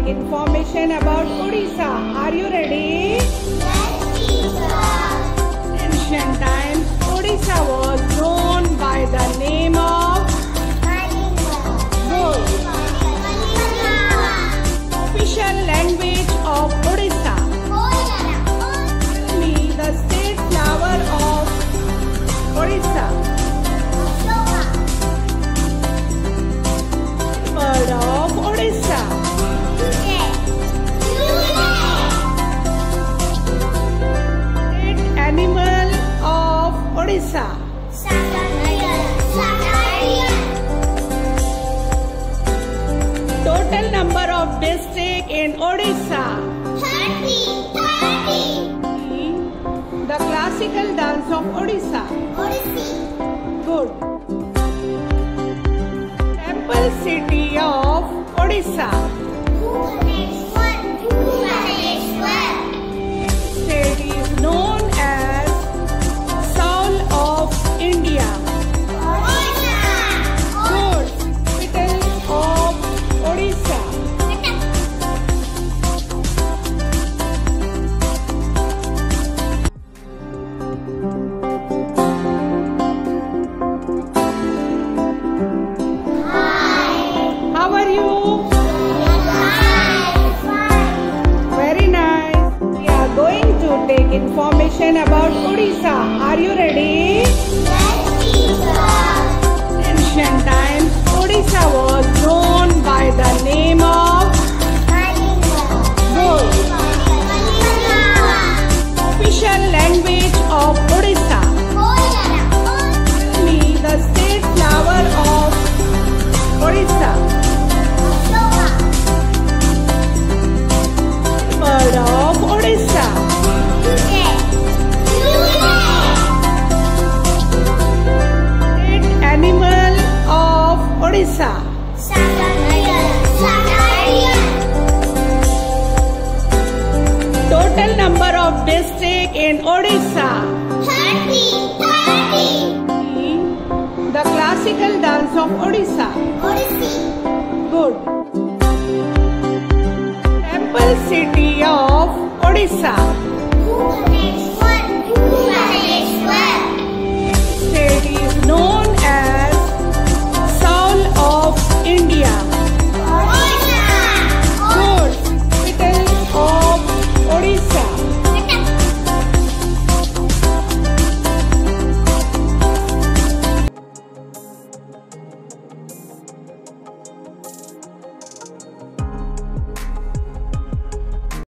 take information about Odisha. Are you ready? Yes, teacher. Ancient times, Odisha was known by the name of gold. Official language of Odisha. Tell me the state flower of Odisha. Bird of Odisha. State animal of Odisha. Total number of districts in Odisha. 30. The classical dance of Odisha. Good. Temple city of Odisha. State is known as Soul of India. Good. Capital of Odisha. How are you? Very nice. We are going to take information about Odisha. Are you ready? Ancient times, Odisha was known by the name of gold. Official language of Odisha. Tell me the state flower of Odisha. Bird of Odisha. State animal of Odisha. Total number of districts in Odisha. 30. The classical dance of Odisha. Good. Temple city of Odisha.